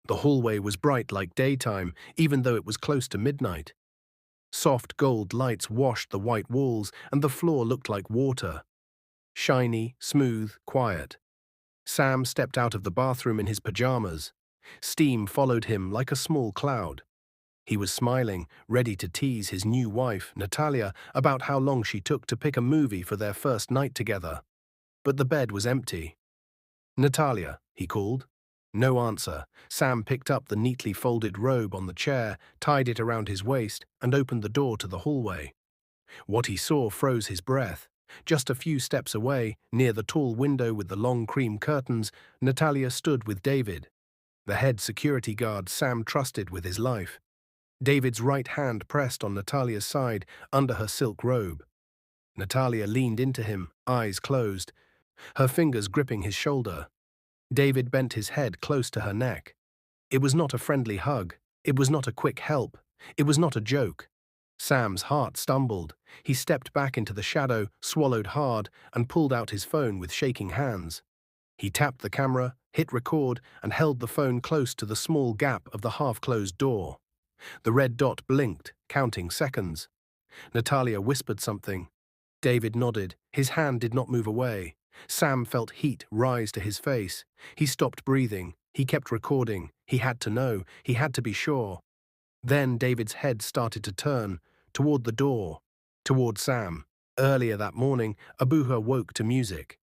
The hallway was bright like daytime, even though it was close to midnight. Soft gold lights washed the white walls, and the floor looked like water. Shiny, smooth, quiet. Sam stepped out of the bathroom in his pajamas. Steam followed him like a small cloud. He was smiling, ready to tease his new wife, Natalia, about how long she took to pick a movie for their first night together. But the bed was empty. "Natalia," he called. No answer. Sam picked up the neatly folded robe on the chair, tied it around his waist, and opened the door to the hallway. What he saw froze his breath. Just a few steps away, near the tall window with the long cream curtains, Natalia stood with David, the head security guard Sam trusted with his life. David's right hand pressed on Natalia's side under her silk robe. Natalia leaned into him, eyes closed, her fingers gripping his shoulder. David bent his head close to her neck. It was not a friendly hug. It was not a quick help. It was not a joke. Sam's heart stumbled. He stepped back into the shadow, swallowed hard, and pulled out his phone with shaking hands. He tapped the camera, hit record, and held the phone close to the small gap of the half-closed door. The red dot blinked, counting seconds. Natalia whispered something. David nodded. His hand did not move away. Sam felt heat rise to his face. He stopped breathing. He kept recording. He had to know. He had to be sure. Then David's head started to turn, toward the door, toward Sam. Earlier that morning, Abuja woke to music.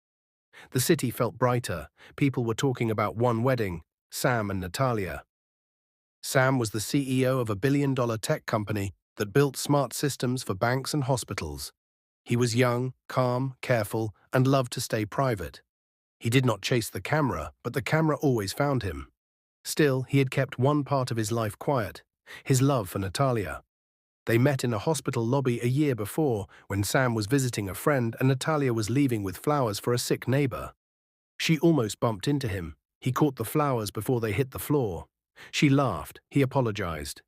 The city felt brighter. People were talking about one wedding, Sam and Natalia. Sam was the CEO of a billion-dollar tech company that built smart systems for banks and hospitals. He was young, calm, careful, and loved to stay private. He did not chase the camera, but the camera always found him. Still, he had kept one part of his life quiet, his love for Natalia. They met in a hospital lobby a year before, when Sam was visiting a friend and Natalia was leaving with flowers for a sick neighbor. She almost bumped into him. He caught the flowers before they hit the floor. She laughed. He apologized.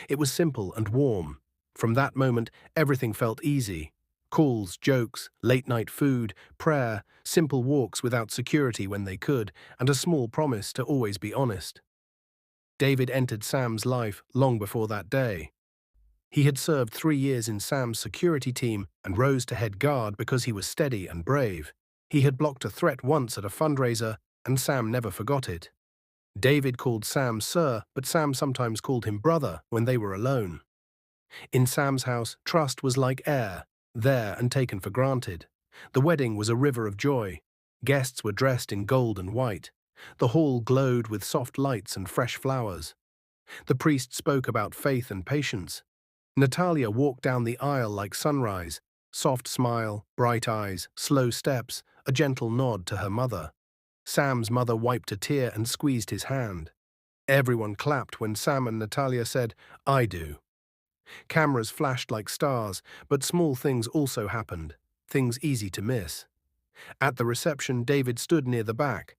It was simple and warm. From that moment, everything felt easy. Calls, jokes, late-night food, prayer, simple walks without security when they could, and a small promise to always be honest. David entered Sam's life long before that day. He had served 3 years in Sam's security team and rose to head guard because he was steady and brave. He had blocked a threat once at a fundraiser, and Sam never forgot it. David called Sam Sir, but Sam sometimes called him brother when they were alone. In Sam's house, trust was like air, there and taken for granted. The wedding was a river of joy. Guests were dressed in gold and white. The hall glowed with soft lights and fresh flowers. The priest spoke about faith and patience. Natalia walked down the aisle like sunrise, soft smile, bright eyes, slow steps, a gentle nod to her mother. Sam's mother wiped a tear and squeezed his hand. Everyone clapped when Sam and Natalia said, "I do." Cameras flashed like stars, but small things also happened, things easy to miss. At the reception, David stood near the back,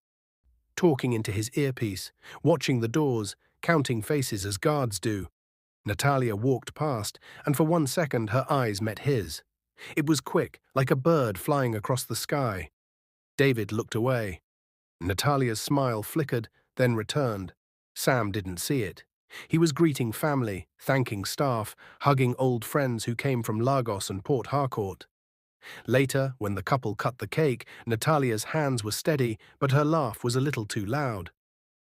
talking into his earpiece, watching the doors, counting faces as guards do. Natalia walked past, and for 1 second her eyes met his. It was quick, like a bird flying across the sky. David looked away. Natalia's smile flickered, then returned. Sam didn't see it. He was greeting family, thanking staff, hugging old friends who came from Lagos and Port Harcourt. Later, when the couple cut the cake, Natalia's hands were steady, but her laugh was a little too loud.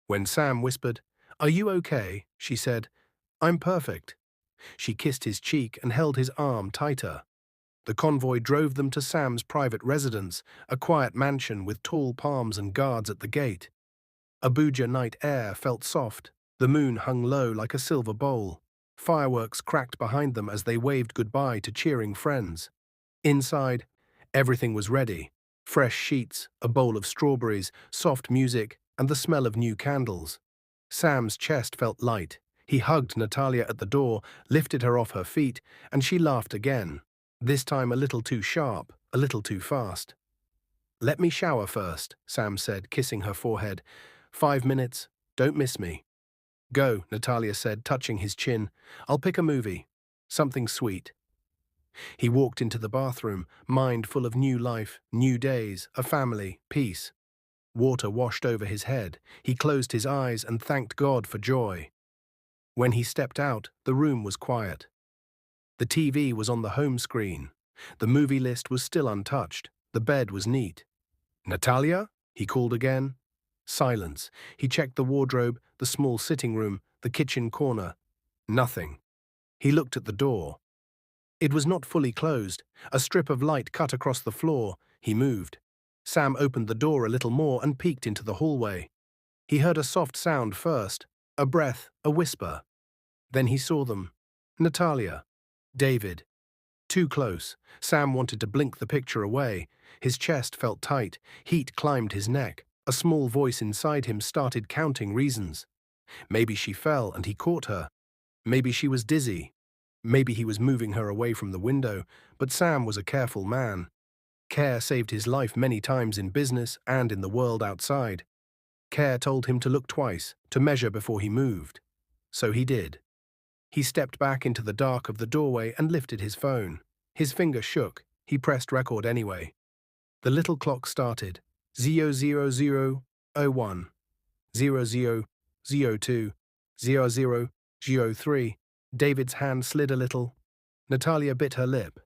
When Sam whispered, "Are you okay?" she said, "I'm perfect." She kissed his cheek and held his arm tighter. The convoy drove them to Sam's private residence, a quiet mansion with tall palms and guards at the gate. Abuja night air felt soft. The moon hung low like a silver bowl. Fireworks cracked behind them as they waved goodbye to cheering friends. Inside, everything was ready. Fresh sheets, a bowl of strawberries, soft music, and the smell of new candles. Sam's chest felt light. He hugged Natalia at the door, lifted her off her feet, and she laughed again. This time a little too sharp, a little too fast. "Let me shower first," Sam said, kissing her forehead. 5 minutes. Don't miss me." "Go," Natalia said, touching his chin. "I'll pick a movie. Something sweet." He walked into the bathroom, mind full of new life, new days, a family, peace. Water washed over his head. He closed his eyes and thanked God for joy. When he stepped out, the room was quiet. The TV was on the home screen. The movie list was still untouched. The bed was neat. "Natalia?" he called again. Silence. He checked the wardrobe, the small sitting room, the kitchen corner. Nothing. He looked at the door. It was not fully closed. A strip of light cut across the floor. He moved. Sam opened the door a little more and peeked into the hallway. He heard a soft sound first, a breath, a whisper. Then he saw them. Natalia. David. Too close. Sam wanted to blink the picture away. His chest felt tight. Heat climbed his neck. A small voice inside him started counting reasons. Maybe she fell and he caught her. Maybe she was dizzy. Maybe he was moving her away from the window, but Sam was a careful man. Care saved his life many times in business and in the world outside. Care told him to look twice, to measure before he moved. So he did. He stepped back into the dark of the doorway and lifted his phone. His finger shook. He pressed record anyway. The little clock started. 00001, 0002, 0003. David's hand slid a little. Natalia bit her lip.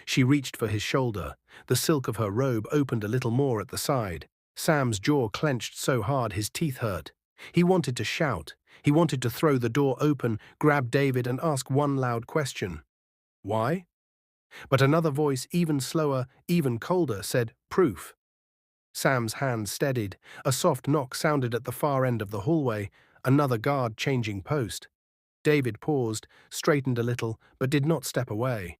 She reached for his shoulder. The silk of her robe opened a little more at the side. Sam's jaw clenched so hard his teeth hurt. He wanted to shout. He wanted to throw the door open, grab David and ask one loud question. Why? But another voice, even slower, even colder, said, "Proof." Sam's hand steadied. A soft knock sounded at the far end of the hallway, another guard changing post. David paused, straightened a little, but did not step away.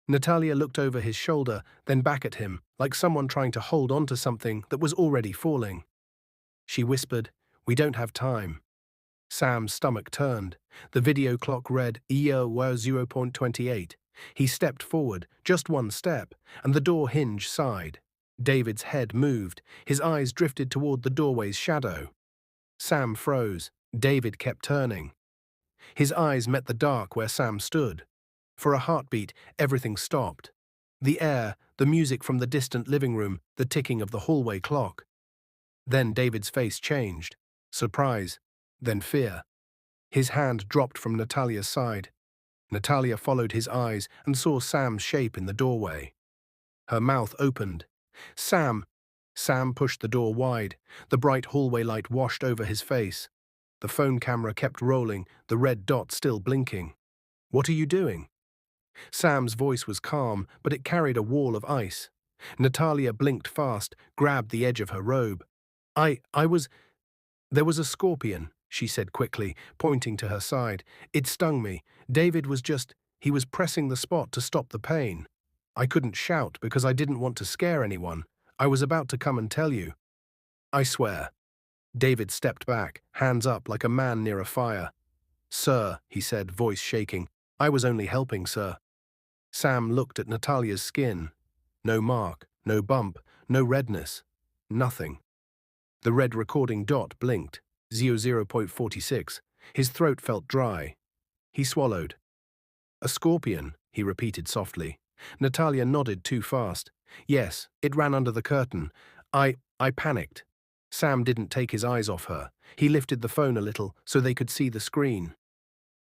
Natalia looked over his shoulder, then back at him, like someone trying to hold on to something that was already falling. She whispered, "We don't have time." Sam's stomach turned. The video clock read EO 0.28. He stepped forward, just one step, and the door hinge sighed. David's head moved. His eyes drifted toward the doorway's shadow. Sam froze. David kept turning. His eyes met the dark where Sam stood. For a heartbeat, everything stopped. The air, the music from the distant living room, the ticking of the hallway clock. Then David's face changed. Surprise, then fear. His hand dropped from Natalia's side. Natalia followed his eyes and saw Sam's shape in the doorway. Her mouth opened. "Sam!" Sam pushed the door wide. The bright hallway light washed over his face. The phone camera kept rolling, the red dot still blinking. "What are you doing?" Sam's voice was calm, but it carried a wall of ice. Natalia blinked fast, grabbed the edge of her robe. There was a scorpion," she said quickly, pointing to her side. "It stung me. David was he was pressing the spot to stop the pain. I couldn't shout because I didn't want to scare anyone. I was about to come and tell you." "I swear." David stepped back, hands up like a man near a fire. "Sir," he said, voice shaking, "I was only helping, sir." Sam looked at Natalia's skin. No mark, no bump, no redness. Nothing. The red recording dot blinked. 00.46. His throat felt dry. He swallowed. "A scorpion," he repeated softly. Natalia nodded too fast. "Yes, it ran under the curtain. I panicked." Sam didn't take his eyes off her. He lifted the phone a little so they could see the screen.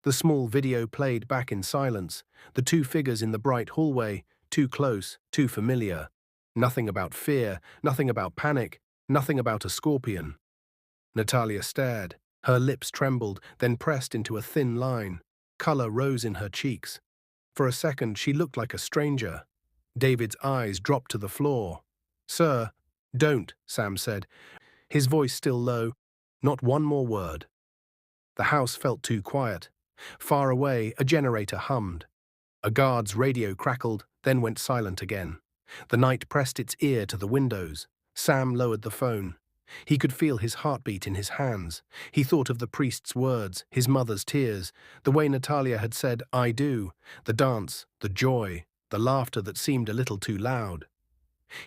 The small video played back in silence. The two figures in the bright hallway, too close, too familiar. Nothing about fear, nothing about panic, nothing about a scorpion. Natalia stared. Her lips trembled, then pressed into a thin line. Color rose in her cheeks. For a second, she looked like a stranger. David's eyes dropped to the floor. "Sir, don't," Sam said, his voice still low. "Not one more word." The house felt too quiet. Far away, a generator hummed. A guard's radio crackled, then went silent again. The night pressed its ear to the windows. Sam lowered the phone. He could feel his heartbeat in his hands. He thought of the priest's words, his mother's tears, the way Natalia had said, "I do," the dance, the joy, the laughter that seemed a little too loud.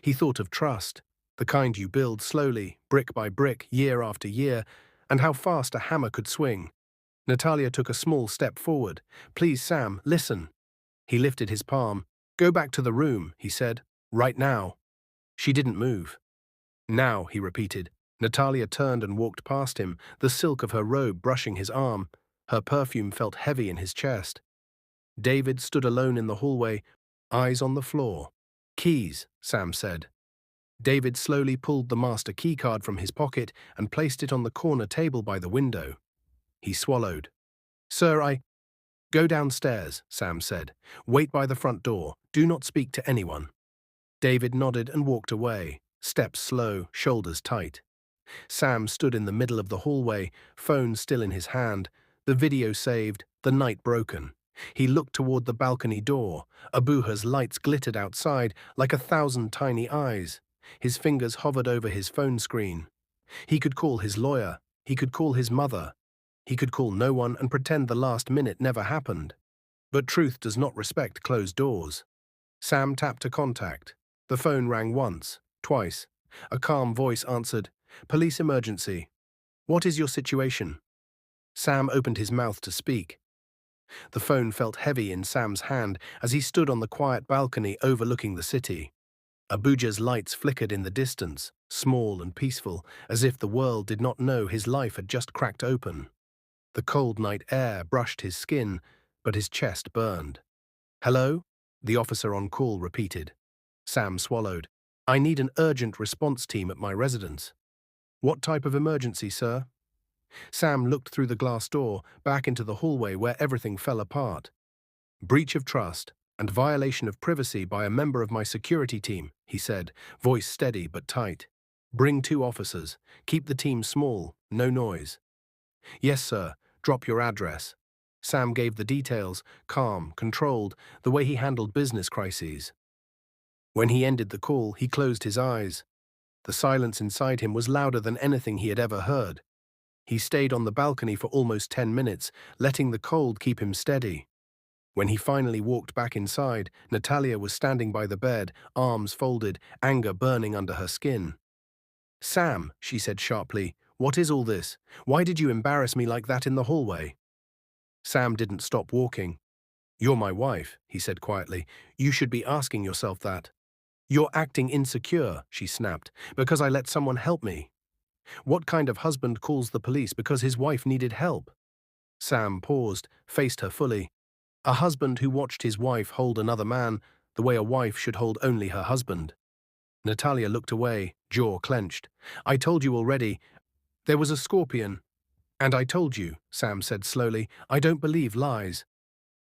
He thought of trust, the kind you build slowly, brick by brick, year after year, and how fast a hammer could swing. Natalia took a small step forward. "Please, Sam, listen." He lifted his palm. "Go back to the room," he said. "Right now." She didn't move. Now, he repeated. Natalia turned and walked past him, the silk of her robe brushing his arm. Her perfume felt heavy in his chest. David stood alone in the hallway, eyes on the floor. Keys, Sam said. David slowly pulled the master keycard from his pocket and placed it on the corner table by the window. He swallowed. Sir, Go downstairs, Sam said. Wait by the front door. Do not speak to anyone. David nodded and walked away, steps slow, shoulders tight. Sam stood in the middle of the hallway, phone still in his hand, the video saved, the night broken. He looked toward the balcony door. Abuja's lights glittered outside like 1,000 tiny eyes. His fingers hovered over his phone screen. He could call his lawyer. He could call his mother. He could call no one and pretend the last minute never happened. But truth does not respect closed doors. Sam tapped to contact. The phone rang once, twice. A calm voice answered, "Police emergency. What is your situation?" Sam opened his mouth to speak. The phone felt heavy in Sam's hand as he stood on the quiet balcony overlooking the city. Abuja's lights flickered in the distance, small and peaceful, as if the world did not know his life had just cracked open. The cold night air brushed his skin, but his chest burned. "Hello?" the officer on call repeated. Sam swallowed. "I need an urgent response team at my residence." "What type of emergency, sir?" Sam looked through the glass door, back into the hallway where everything fell apart. "Breach of trust and violation of privacy by a member of my security team," he said, voice steady but tight. "Bring 2 officers. Keep the team small, no noise." "Yes, sir. Drop your address." Sam gave the details, calm, controlled, the way he handled business crises. When he ended the call, he closed his eyes. The silence inside him was louder than anything he had ever heard. He stayed on the balcony for almost 10 minutes, letting the cold keep him steady. When he finally walked back inside, Natalia was standing by the bed, arms folded, anger burning under her skin. "Sam," she said sharply, "what is all this? Why did you embarrass me like that in the hallway?" Sam didn't stop walking. "You're my wife," he said quietly. "You should be asking yourself that." "You're acting insecure," she snapped, "because I let someone help me." "What kind of husband calls the police because his wife needed help?" Sam paused, faced her fully. A husband who watched his wife hold another man the way a wife should hold only her husband. Natalia looked away, jaw clenched. "I told you already. There was a scorpion." "And I told you," Sam said slowly, "I don't believe lies."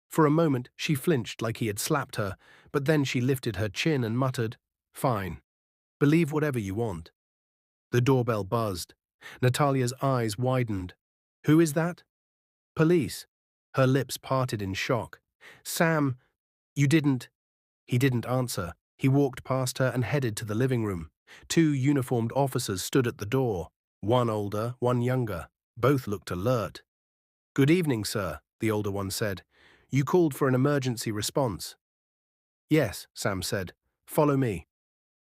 For a moment, she flinched like he had slapped her, but then she lifted her chin and muttered, "Fine. Believe whatever you want." The doorbell buzzed. Natalia's eyes widened. "Who is that?" "Police." Her lips parted in shock. "Sam, you didn't—" He didn't answer. He walked past her and headed to the living room. 2 uniformed officers stood at the door, one older, one younger. Both looked alert. "Good evening, sir," the older one said. "You called for an emergency response." "Yes," Sam said. "Follow me."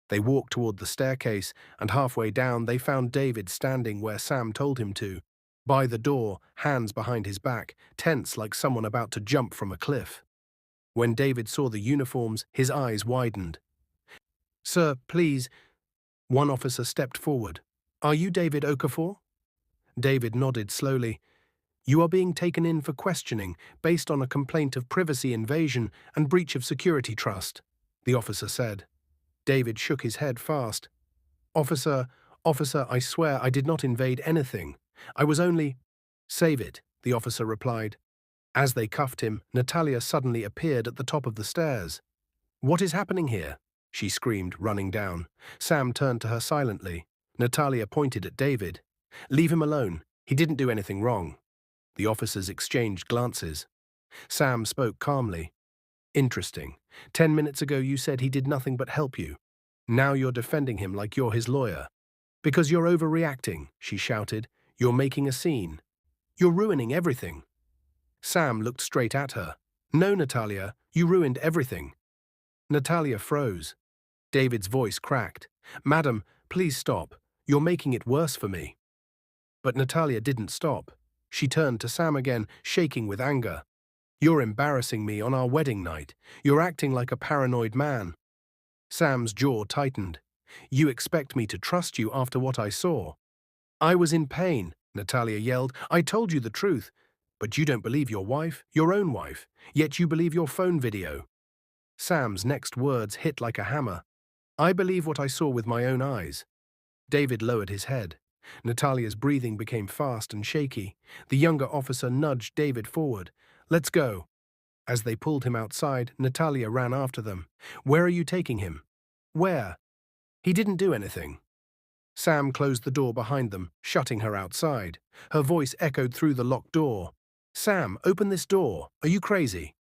They walked toward the staircase, and halfway down they found David standing where Sam told him to, by the door, hands behind his back, tense like someone about to jump from a cliff. When David saw the uniforms, his eyes widened. "Sir, please—" One officer stepped forward. "Are you David Okafor?" David nodded slowly. "You are being taken in for questioning based on a complaint of privacy invasion and breach of security trust," the officer said. David shook his head fast. Officer, I swear I did not invade anything. I was only—" "Save it," the officer replied. As they cuffed him, Natalia suddenly appeared at the top of the stairs. "What is happening here?" she screamed, running down. Sam turned to her silently. Natalia pointed at David. "Leave him alone. He didn't do anything wrong." The officers exchanged glances. Sam spoke calmly. "Interesting. 10 minutes ago you said he did nothing but help you. Now you're defending him like you're his lawyer. Because you're overreacting," she shouted. "You're making a scene. You're ruining everything." Sam looked straight at her. "No, Natalia, you ruined everything." Natalia froze. David's voice cracked. "Madam, please stop. You're making it worse for me." But Natalia didn't stop. She turned to Sam again, shaking with anger. "You're embarrassing me on our wedding night. You're acting like a paranoid man." Sam's jaw tightened. You expect me to trust you after what I saw? I was in pain, Natalia yelled. I told you the truth. But you don't believe your wife, your own wife, yet you believe your phone video. Sam's next words hit like a hammer. I believe what I saw with my own eyes. David lowered his head. Natalia's breathing became fast and shaky. The younger officer nudged David forward. Let's go. As they pulled him outside, Natalia ran after them. Where are you taking him? Where? He didn't do anything. Sam closed the door behind them, shutting her outside. Her voice echoed through the locked door. Sam, open this door. Are you crazy?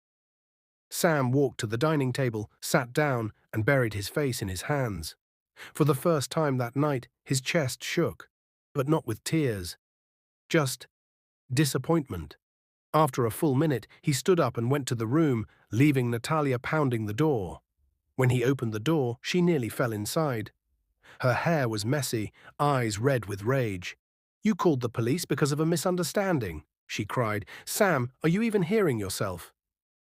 Sam walked to the dining table, sat down, and buried his face in his hands. For the first time that night, his chest shook, but not with tears. Just disappointment. After a full minute, he stood up and went to the room, leaving Natalia pounding the door. When he opened the door, she nearly fell inside. Her hair was messy, eyes red with rage. You called the police because of a misunderstanding, she cried. Sam, are you even hearing yourself?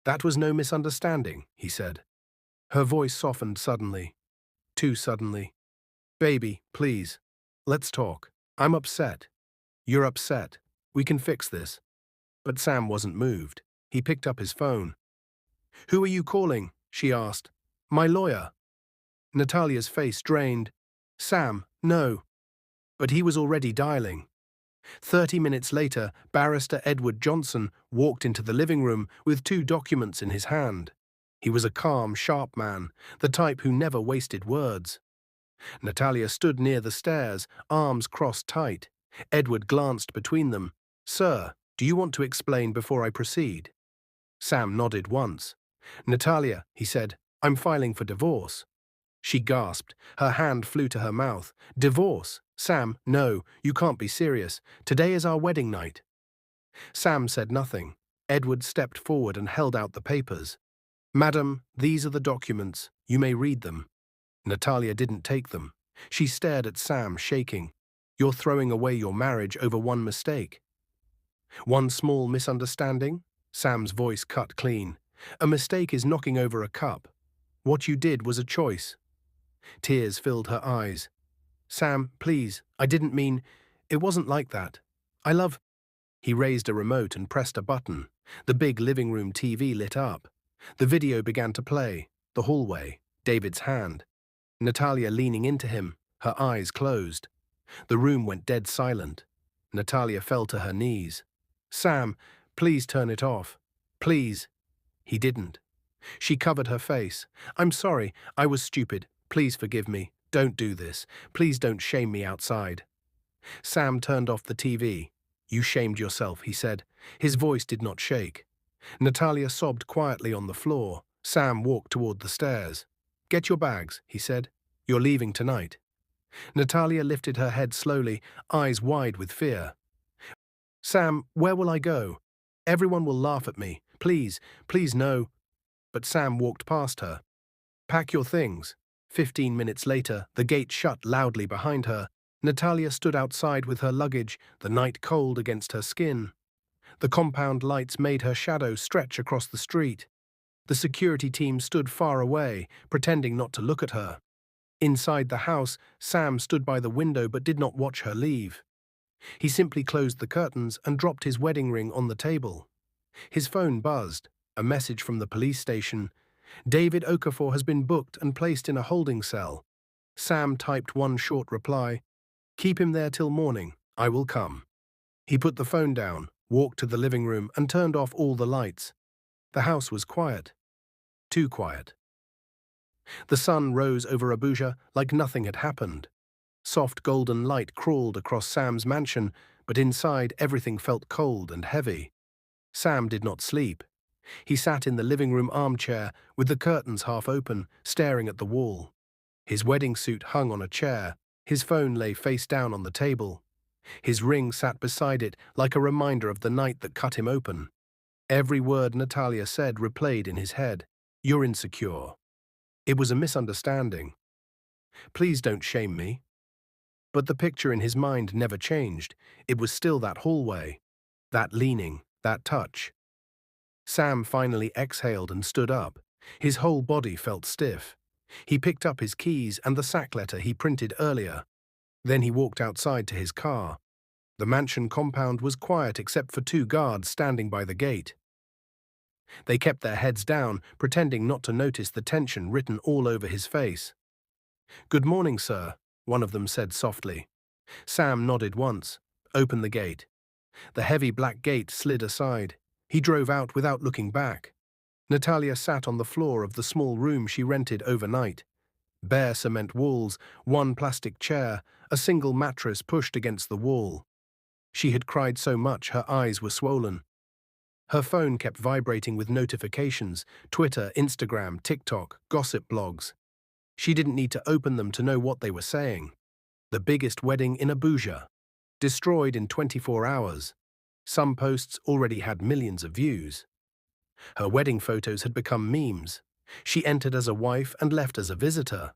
That was no misunderstanding, he said. Her voice softened suddenly. Too suddenly. Baby, please. Let's talk. I'm upset. You're upset. We can fix this. But Sam wasn't moved. He picked up his phone. Who are you calling? She asked. My lawyer. Natalia's face drained. Sam, no. But he was already dialing. 30 minutes later, Barrister Edward Johnson walked into the living room with 2 documents in his hand. He was a calm, sharp man, the type who never wasted words. Natalia stood near the stairs, arms crossed tight. Edward glanced between them. Sir, do you want to explain before I proceed? Sam nodded once. Natalia, he said, I'm filing for divorce. She gasped. Her hand flew to her mouth. Divorce? Sam, no, you can't be serious. Today is our wedding night. Sam said nothing. Edward stepped forward and held out the papers. Madam, these are the documents. You may read them. Natalia didn't take them. She stared at Sam, shaking. You're throwing away your marriage over one mistake. One small misunderstanding? Sam's voice cut clean. A mistake is knocking over a cup. What you did was a choice. Tears filled her eyes. Sam, please, I didn't mean… It wasn't like that. I love… He raised a remote and pressed a button. The big living room TV lit up. The video began to play. The hallway. David's hand. Natalia leaning into him, her eyes closed. The room went dead silent. Natalia fell to her knees. Sam, please turn it off. Please. He didn't. She covered her face. I'm sorry, I was stupid. Please forgive me. Don't do this. Please don't shame me outside. Sam turned off the TV. You shamed yourself, he said. His voice did not shake. Natalia sobbed quietly on the floor. Sam walked toward the stairs. Get your bags, he said. You're leaving tonight. Natalia lifted her head slowly, eyes wide with fear. Sam, where will I go? Everyone will laugh at me. Please, please no. But Sam walked past her. Pack your things. 15 minutes later, the gate shut loudly behind her. Natalia stood outside with her luggage, the night cold against her skin. The compound lights made her shadow stretch across the street. The security team stood far away, pretending not to look at her. Inside the house, Sam stood by the window but did not watch her leave. He simply closed the curtains and dropped his wedding ring on the table. His phone buzzed, a message from the police station. David Okafor has been booked and placed in a holding cell. Sam typed one short reply. Keep him there till morning. I will come. He put the phone down, walked to the living room and turned off all the lights. The house was quiet. Too quiet. The sun rose over Abuja like nothing had happened. Soft golden light crawled across Sam's mansion, but inside everything felt cold and heavy. Sam did not sleep. He sat in the living room armchair with the curtains half open, staring at the wall. His wedding suit hung on a chair. His phone lay face down on the table. His ring sat beside it like a reminder of the night that cut him open. Every word Natalia said replayed in his head. You're insecure. It was a misunderstanding. Please don't shame me. But the picture in his mind never changed. It was still that hallway, that leaning, that touch. Sam finally exhaled and stood up. His whole body felt stiff. He picked up his keys and the sack letter he printed earlier. Then he walked outside to his car. The mansion compound was quiet except for 2 guards standing by the gate. They kept their heads down, pretending not to notice the tension written all over his face. "Good morning, sir," one of them said softly. Sam nodded once, opened the gate. The heavy black gate slid aside. He drove out without looking back. Natalia sat on the floor of the small room she rented overnight. Bare cement walls, 1 plastic chair, a single mattress pushed against the wall. She had cried so much her eyes were swollen. Her phone kept vibrating with notifications: Twitter, Instagram, TikTok, gossip blogs. She didn't need to open them to know what they were saying. The biggest wedding in Abuja. Destroyed in 24 hours. Some posts already had millions of views. Her wedding photos had become memes. She entered as a wife and left as a visitor.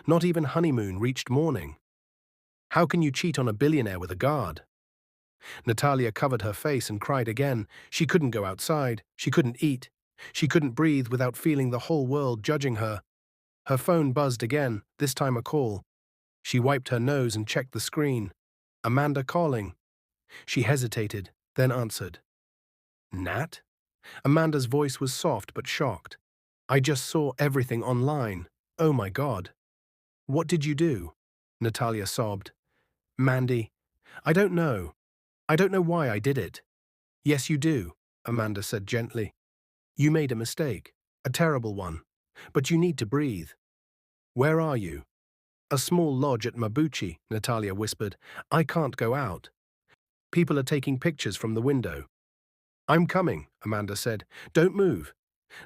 Not even honeymoon reached morning. How can you cheat on a billionaire with a guard? Natalia covered her face and cried again. She couldn't go outside. She couldn't eat. She couldn't breathe without feeling the whole world judging her. Her phone buzzed again, this time a call. She wiped her nose and checked the screen. Amanda calling. She hesitated, then answered. "Nat?" Amanda's voice was soft but shocked. "I just saw everything online. Oh my God." "What did you do?" Natalia sobbed. "Mandy, I don't know. I don't know why I did it." "Yes, you do," Amanda said gently. "You made a mistake, a terrible one. But you need to breathe." "Where are you?" "A small lodge at Mabuchi," Natalia whispered. "I can't go out. People are taking pictures from the window." "I'm coming," Amanda said. "Don't move."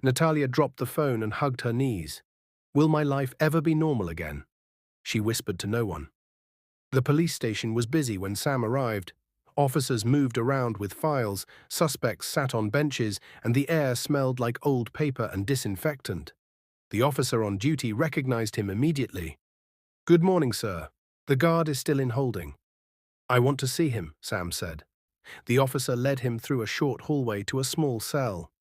Natalia dropped the phone and hugged her knees. "Will my life ever be normal again?" She whispered to no one. The police station was busy when Sam arrived. Officers moved around with files, suspects sat on benches, and the air smelled like old paper and disinfectant. The officer on duty recognized him immediately. "Good morning, sir. The guard is still in holding." "I want to see him," Sam said. The officer led him through a short hallway to a small cell.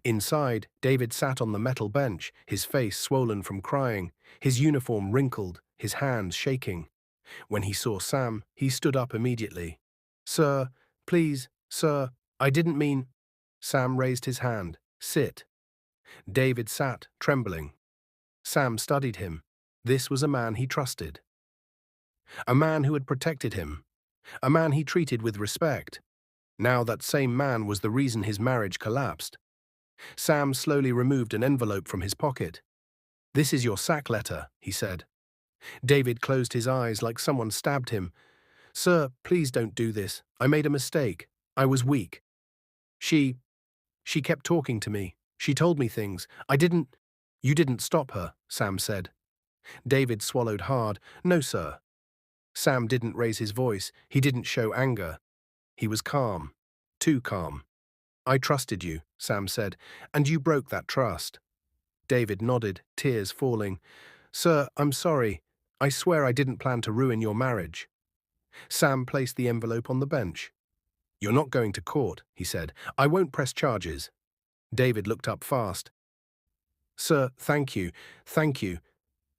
Inside, David sat on the metal bench, his face swollen from crying, his uniform wrinkled, his hands shaking. When he saw Sam, he stood up immediately. "Sir, please, sir, I didn't mean—" Sam raised his hand. "Sit." David sat, trembling. Sam studied him. This was a man he trusted. A man who had protected him. A man he treated with respect. Now that same man was the reason his marriage collapsed. Sam slowly removed an envelope from his pocket. "This is your sack letter," he said. David closed his eyes like someone stabbed him. "Sir, please don't do this. I made a mistake. I was weak. She kept talking to me. She told me things. I didn't—" "You didn't stop her," Sam said. David swallowed hard. "No, sir." Sam didn't raise his voice. He didn't show anger. He was calm. Too calm. "I trusted you," Sam said, "and you broke that trust." David nodded, tears falling. "Sir, I'm sorry. I swear I didn't plan to ruin your marriage." Sam placed the envelope on the bench. "You're not going to court," he said. "I won't press charges." David looked up fast. "Sir, thank you, thank you.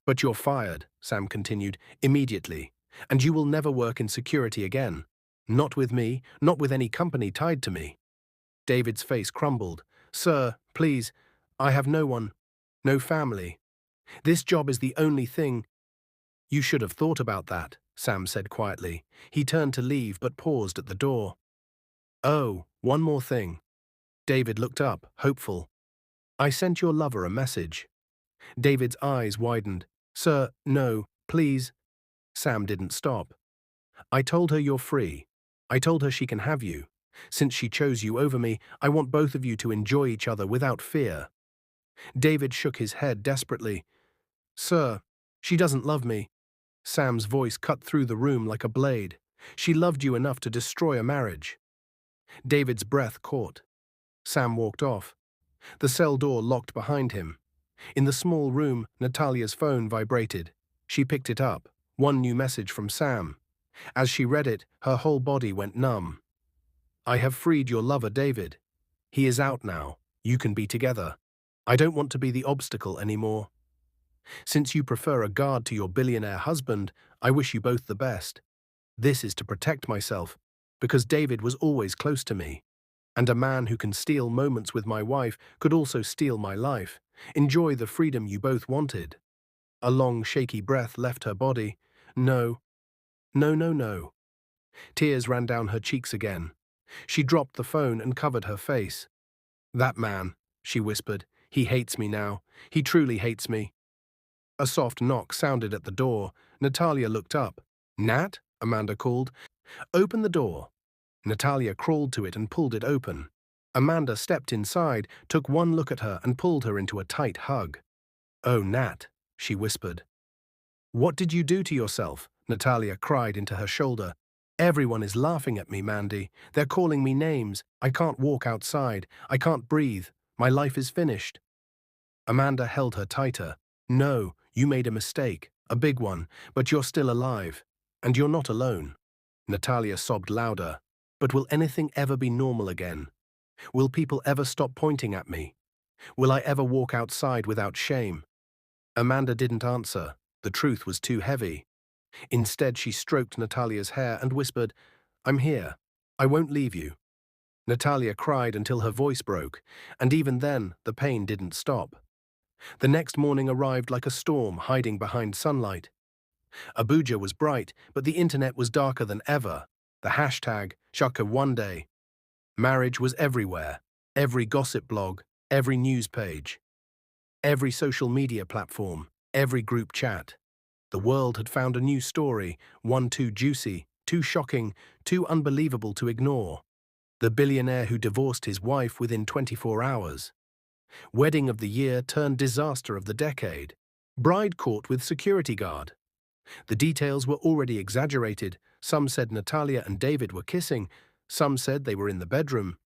But you're fired," Sam continued, "immediately. And you will never work in security again. Not with me, not with any company tied to me." David's face crumbled. "Sir, please, I have no one, no family. This job is the only thing—" "You should have thought about that," Sam said quietly. He turned to leave but paused at the door. "Oh, one more thing." David looked up, hopeful. "I sent your lover a message." David's eyes widened. "Sir, no, please." Sam didn't stop. "I told her you're free. I told her she can have you. Since she chose you over me, I want both of you to enjoy each other without fear." David shook his head desperately. "Sir, she doesn't love me." Sam's voice cut through the room like a blade. "She loved you enough to destroy a marriage." David's breath caught. Sam walked off. The cell door locked behind him. In the small room, Natalia's phone vibrated. She picked it up. One new message from Sam. As she read it, her whole body went numb. "I have freed your lover, David. He is out now. You can be together. I don't want to be the obstacle anymore." Since you prefer a guard to your billionaire husband, I wish you both the best. This is to protect myself, because David was always close to me. And a man who can steal moments with my wife could also steal my life. Enjoy the freedom you both wanted. A long, shaky breath left her body. No, no, no, no. Tears ran down her cheeks again. She dropped the phone and covered her face. That man, she whispered, he hates me now. He truly hates me. A soft knock sounded at the door. Natalia looked up. Nat? Amanda called. Open the door. Natalia crawled to it and pulled it open. Amanda stepped inside, took one look at her and pulled her into a tight hug. Oh, Nat, she whispered. What did you do to yourself? Natalia cried into her shoulder. Everyone is laughing at me, Mandy. They're calling me names. I can't walk outside. I can't breathe. My life is finished. Amanda held her tighter. No, you made a mistake, a big one, but you're still alive. And you're not alone. Natalia sobbed louder. But will anything ever be normal again? Will people ever stop pointing at me? Will I ever walk outside without shame? Amanda didn't answer. The truth was too heavy. Instead, she stroked Natalia's hair and whispered, I'm here. I won't leave you. Natalia cried until her voice broke, and even then, the pain didn't stop. The next morning arrived like a storm hiding behind sunlight. Abuja was bright, but the internet was darker than ever. The hashtag, Shaka one day. Marriage was everywhere. Every gossip blog, every news page, every social media platform, every group chat. The world had found a new story, one too juicy, too shocking, too unbelievable to ignore. The billionaire who divorced his wife within 24 hours. Wedding of the year turned disaster of the decade. Bride caught with security guard. The details were already exaggerated. Some said Natalia and David were kissing. Some said they were in the bedroom.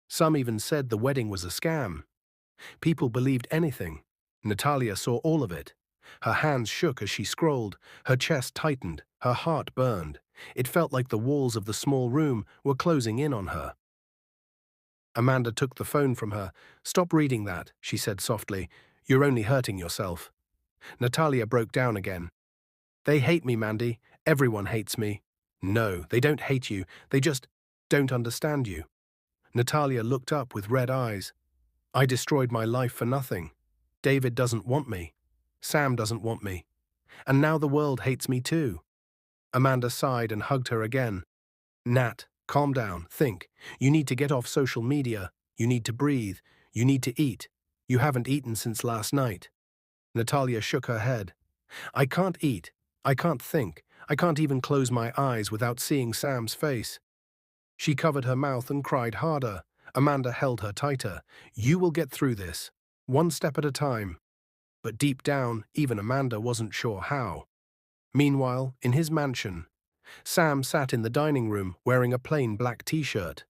Some even said the wedding was a scam. People believed anything. Natalia saw all of it. Her hands shook as she scrolled. Her chest tightened. Her heart burned. It felt like the walls of the small room were closing in on her. Amanda took the phone from her. Stop reading that, she said softly. You're only hurting yourself. Natalia broke down again. They hate me, Mandy. Everyone hates me. No, they don't hate you. They just don't understand you. Natalia looked up with red eyes. I destroyed my life for nothing. David doesn't want me. Sam doesn't want me. And now the world hates me too. Amanda sighed and hugged her again. Nat, calm down, think. You need to get off social media. You need to breathe. You need to eat. You haven't eaten since last night. Natalia shook her head. I can't eat. I can't think. I can't even close my eyes without seeing Sam's face. She covered her mouth and cried harder. Amanda held her tighter. You will get through this, one step at a time. But deep down, even Amanda wasn't sure how. Meanwhile, in his mansion, Sam sat in the dining room wearing a plain black t-shirt.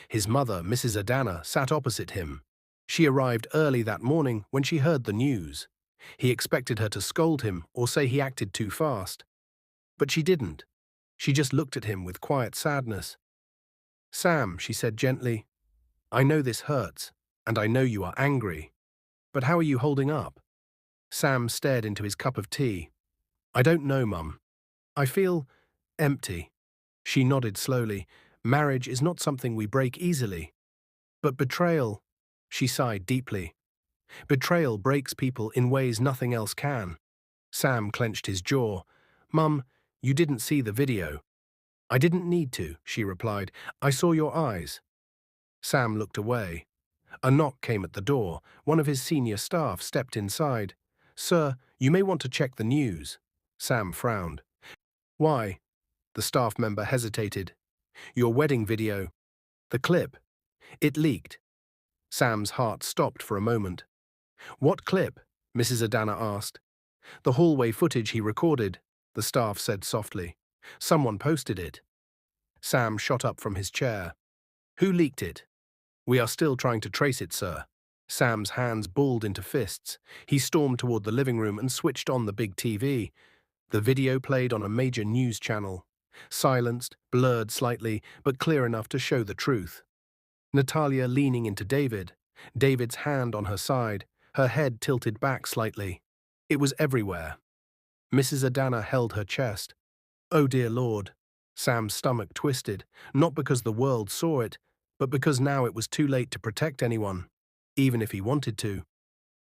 His mother, Mrs. Adana, sat opposite him. She arrived early that morning when she heard the news. He expected her to scold him or say he acted too fast. But she didn't. She just looked at him with quiet sadness. Sam, she said gently, I know this hurts, and I know you are angry. But how are you holding up? Sam stared into his cup of tea. I don't know, Mum. I feel empty. She nodded slowly. Marriage is not something we break easily. But betrayal, she sighed deeply. Betrayal breaks people in ways nothing else can. Sam clenched his jaw. Mum, you didn't see the video. I didn't need to, she replied. I saw your eyes. Sam looked away. A knock came at the door. One of his senior staff stepped inside. Sir, you may want to check the news. Sam frowned. Why? The staff member hesitated. Your wedding video. The clip. It leaked. Sam's heart stopped for a moment. What clip? Mrs. Adana asked. The hallway footage he recorded, the staff said softly. Someone posted it. Sam shot up from his chair. Who leaked it? We are still trying to trace it, sir. Sam's hands balled into fists. He stormed toward the living room and switched on the big TV. The video played on a major news channel. Silenced, blurred slightly, but clear enough to show the truth. Natalia leaning into David, David's hand on her side, her head tilted back slightly. It was everywhere. Mrs. Adana held her chest. Oh dear Lord. Sam's stomach twisted, not because the world saw it, but because now it was too late to protect anyone, even if he wanted to.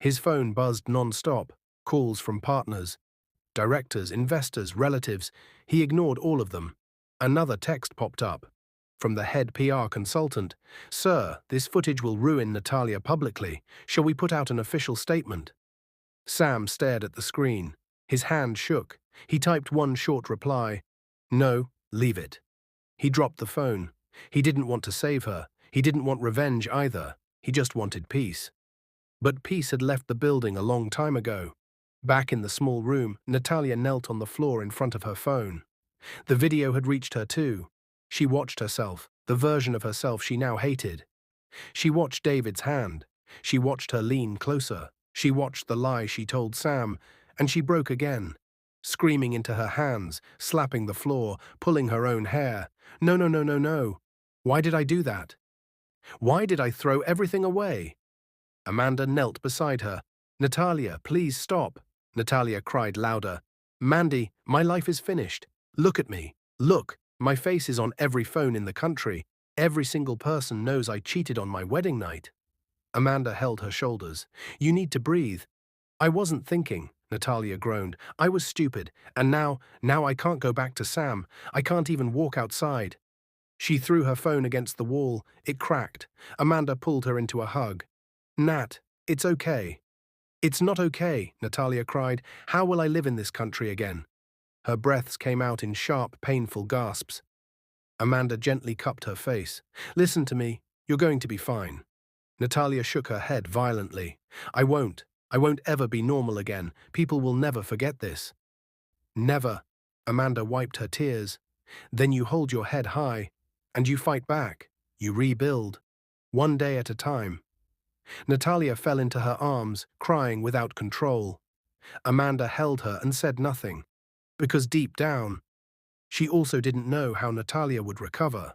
His phone buzzed non-stop, calls from partners, directors, investors, relatives. He ignored all of them. Another text popped up. From the head PR consultant. Sir, this footage will ruin Natalia publicly. Shall we put out an official statement? Sam stared at the screen. His hand shook. He typed one short reply. No, leave it. He dropped the phone. He didn't want to save her. He didn't want revenge either. He just wanted peace. But peace had left the building a long time ago. Back in the small room, Natalia knelt on the floor in front of her phone. The video had reached her too. She watched herself, the version of herself she now hated. She watched David's hand. She watched her lean closer. She watched the lie she told Sam, and she broke again, screaming into her hands, slapping the floor, pulling her own hair. No, no, no, no, no. Why did I do that? Why did I throw everything away? Amanda knelt beside her. Natalia, please stop. Natalia cried louder. Mandy, my life is finished. Look at me. Look, my face is on every phone in the country. Every single person knows I cheated on my wedding night. Amanda held her shoulders. You need to breathe. I wasn't thinking, Natalia groaned. I was stupid, and now I can't go back to Sam. I can't even walk outside. She threw her phone against the wall. It cracked. Amanda pulled her into a hug. Nat, it's okay. It's not okay, Natalia cried. How will I live in this country again? Her breaths came out in sharp, painful gasps. Amanda gently cupped her face. Listen to me. You're going to be fine. Natalia shook her head violently. I won't ever be normal again. People will never forget this. Never. Amanda wiped her tears. Then you hold your head high, and you fight back. You rebuild. One day at a time. Natalia fell into her arms, crying without control. Amanda held her and said nothing, because deep down, she also didn't know how Natalia would recover.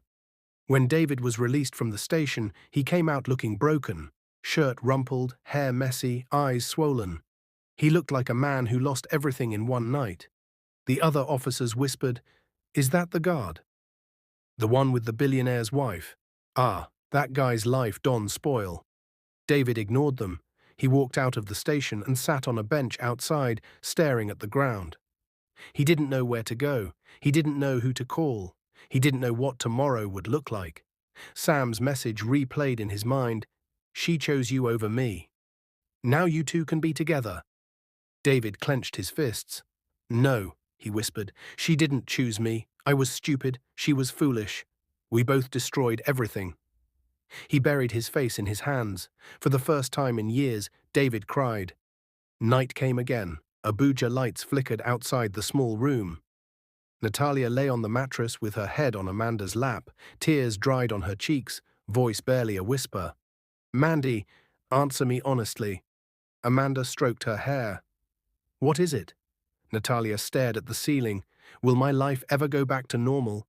When David was released from the station, he came out looking broken, shirt rumpled, hair messy, eyes swollen. He looked like a man who lost everything in one night. The other officers whispered, Is that the guard? The one with the billionaire's wife? Ah, that guy's life Don spoil. David ignored them. He walked out of the station and sat on a bench outside, staring at the ground. He didn't know where to go. He didn't know who to call. He didn't know what tomorrow would look like. Sam's message replayed in his mind. She chose you over me. Now you two can be together. David clenched his fists. No, he whispered. She didn't choose me. I was stupid. She was foolish. We both destroyed everything. He buried his face in his hands. For the first time in years, David cried. Night came again. Abuja lights flickered outside the small room. Natalia lay on the mattress with her head on Amanda's lap, tears dried on her cheeks, voice barely a whisper. Mandy, answer me honestly. Amanda stroked her hair. What is it? Natalia stared at the ceiling. Will my life ever go back to normal?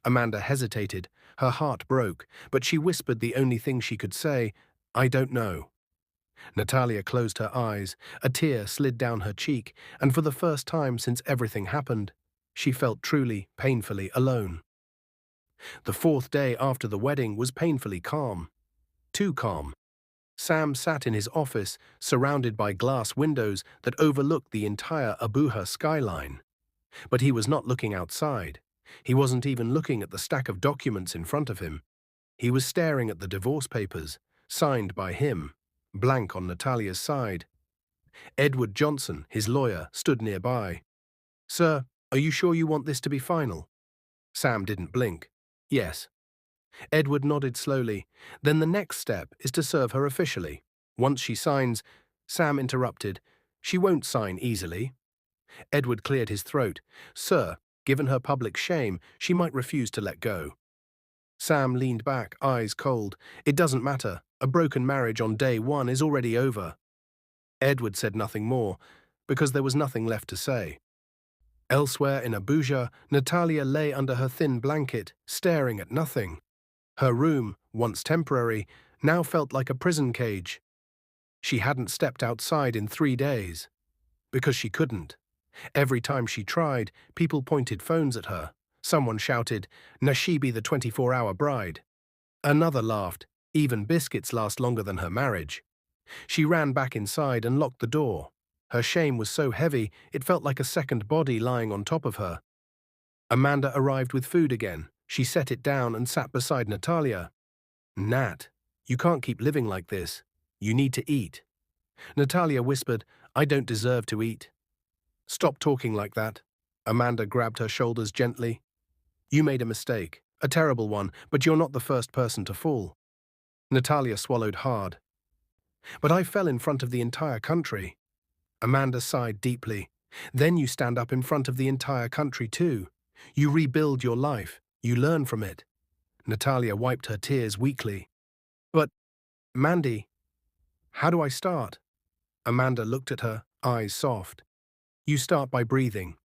Amanda hesitated. Her heart broke, but she whispered the only thing she could say, I don't know. Natalia closed her eyes. A tear slid down her cheek, and for the first time since everything happened, she felt truly, painfully alone. The fourth day after the wedding was painfully calm. Too calm. Sam sat in his office, surrounded by glass windows that overlooked the entire Abuja skyline. But he was not looking outside. He wasn't even looking at the stack of documents in front of him. He was staring at the divorce papers, signed by him, blank on Natalia's side. Edward Johnson, his lawyer, stood nearby. Sir, are you sure you want this to be final? Sam didn't blink. Yes. Edward nodded slowly. Then the next step is to serve her officially. Once she signs, Sam interrupted. She won't sign easily. Edward cleared his throat. Sir, given her public shame, she might refuse to let go. Sam leaned back, eyes cold. It doesn't matter. A broken marriage on day one is already over. Edward said nothing more, because there was nothing left to say. Elsewhere in Abuja, Natalia lay under her thin blanket, staring at nothing. Her room, once temporary, now felt like a prison cage. She hadn't stepped outside in 3 days. Because she couldn't. Every time she tried, people pointed phones at her. Someone shouted, "Nashibi the 24-hour bride." Another laughed, "Even biscuits last longer than her marriage." She ran back inside and locked the door. Her shame was so heavy, it felt like a second body lying on top of her. Amanda arrived with food again. She set it down and sat beside Natalia. "Nat, you can't keep living like this. You need to eat." Natalia whispered, "I don't deserve to eat." "Stop talking like that." Amanda grabbed her shoulders gently. "You made a mistake, a terrible one, but you're not the first person to fall." Natalia swallowed hard. "But I fell in front of the entire country." Amanda sighed deeply. "Then you stand up in front of the entire country too. You rebuild your life. You learn from it." Natalia wiped her tears weakly. "But, Mandy, how do I start?" Amanda looked at her, eyes soft. "You start by breathing."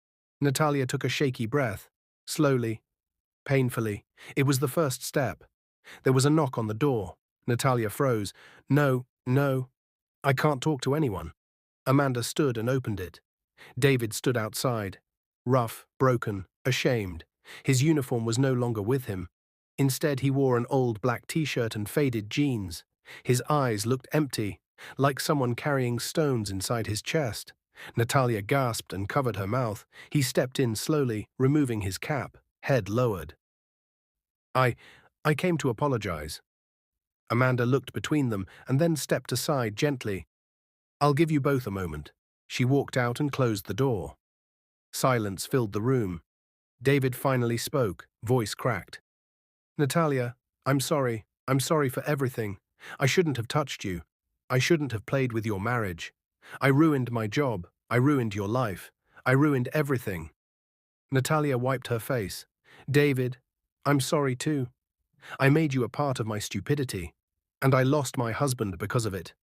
Natalia took a shaky breath. Slowly, painfully. It was the first step. There was a knock on the door. Natalia froze. "No, no, I can't talk to anyone." Amanda stood and opened it. David stood outside. Rough, broken, ashamed. His uniform was no longer with him. Instead, he wore an old black t-shirt and faded jeans. His eyes looked empty, like someone carrying stones inside his chest. Natalia gasped and covered her mouth. He stepped in slowly, removing his cap, head lowered. I came to apologize." Amanda looked between them and then stepped aside gently. "I'll give you both a moment." She walked out and closed the door. Silence filled the room. David finally spoke, voice cracked. "Natalia, I'm sorry. I'm sorry for everything. I shouldn't have touched you. I shouldn't have played with your marriage. I ruined my job. I ruined your life. I ruined everything." Natalia wiped her face. "David, I'm sorry too. I made you a part of my stupidity, and I lost my husband because of it."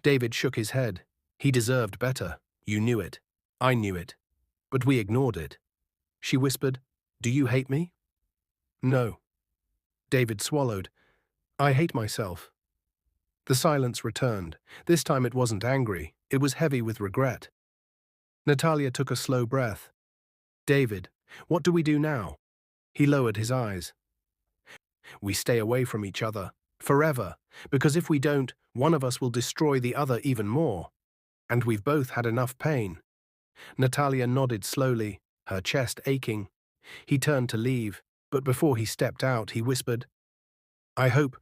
David shook his head. "He deserved better. You knew it. I knew it. But we ignored it." She whispered, "Do you hate me?" "No." David swallowed. "I hate myself." The silence returned. This time it wasn't angry. It was heavy with regret. Natalia took a slow breath. "David, what do we do now?" He lowered his eyes. "We stay away from each other. Forever. Because if we don't, one of us will destroy the other even more. And we've both had enough pain." Natalia nodded slowly, her chest aching. He turned to leave, but before he stepped out, he whispered, "I hope,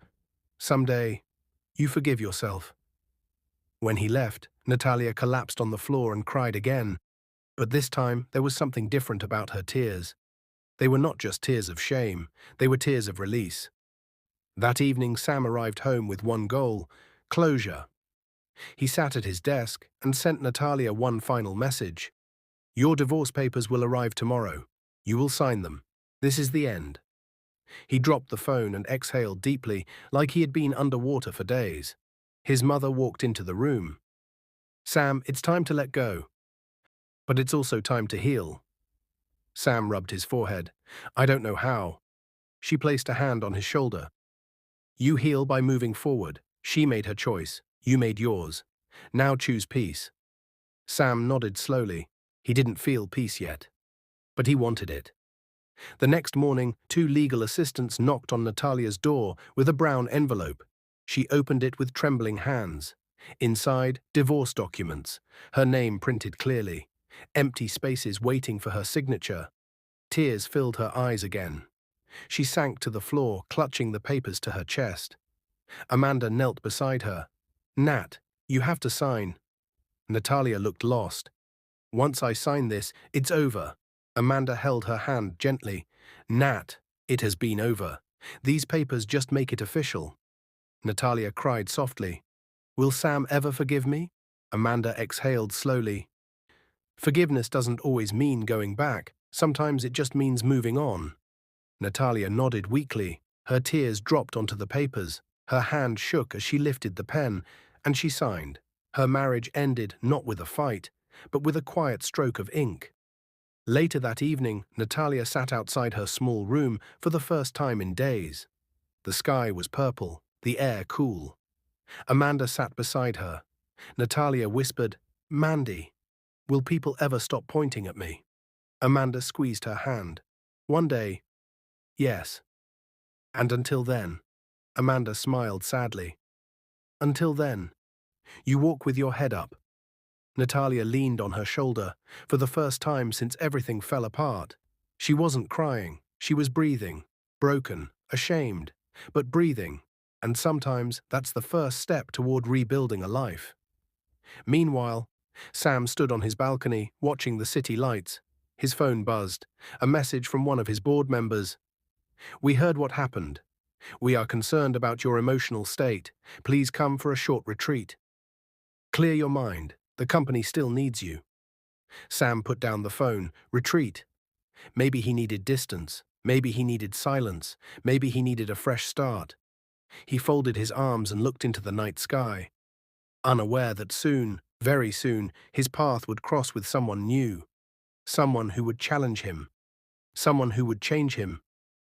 someday, you forgive yourself." When he left, Natalia collapsed on the floor and cried again. But this time, there was something different about her tears. They were not just tears of shame, they were tears of release. That evening, Sam arrived home with one goal: closure. He sat at his desk and sent Natalia one final message. "Your divorce papers will arrive tomorrow. You will sign them. This is the end." He dropped the phone and exhaled deeply, like he had been underwater for days. His mother walked into the room. "Sam, it's time to let go. But it's also time to heal." Sam rubbed his forehead. "I don't know how." She placed a hand on his shoulder. "You heal by moving forward. She made her choice. You made yours. Now choose peace." Sam nodded slowly. He didn't feel peace yet. But he wanted it. The next morning, two legal assistants knocked on Natalia's door with a brown envelope. She opened it with trembling hands. Inside, divorce documents, her name printed clearly, empty spaces waiting for her signature. Tears filled her eyes again. She sank to the floor, clutching the papers to her chest. Amanda knelt beside her. "Nat, you have to sign." Natalia looked lost. "Once I sign this, it's over." Amanda held her hand gently. "Nat, it has been over. These papers just make it official." Natalia cried softly. "Will Sam ever forgive me?" Amanda exhaled slowly. "Forgiveness doesn't always mean going back. Sometimes it just means moving on." Natalia nodded weakly. Her tears dropped onto the papers. Her hand shook as she lifted the pen, and she signed. Her marriage ended not with a fight, but with a quiet stroke of ink. Later that evening, Natalia sat outside her small room for the first time in days. The sky was purple, the air cool. Amanda sat beside her. Natalia whispered, "Mandy." Will people ever stop pointing at me? Amanda squeezed her hand. One day, yes. And until then, Amanda smiled sadly. Until then, you walk with your head up. Natalia leaned on her shoulder, for the first time since everything fell apart. She wasn't crying, she was breathing, broken, ashamed, but breathing, and sometimes that's the first step toward rebuilding a life. Meanwhile, Sam stood on his balcony, watching the city lights. His phone buzzed, a message from one of his board members. We heard what happened. We are concerned about your emotional state. Please come for a short retreat. Clear your mind. The company still needs you. Sam put down the phone. Retreat. Maybe he needed distance. Maybe he needed silence. Maybe he needed a fresh start. He folded his arms and looked into the night sky, unaware that soon, very soon, his path would cross with someone new. Someone who would challenge him. Someone who would change him.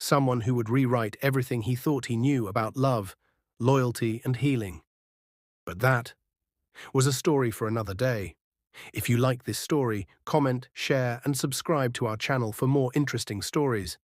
Someone who would rewrite everything he thought he knew about love, loyalty, and healing. But that was a story for another day. If you like this story, comment, share, and subscribe to our channel for more interesting stories.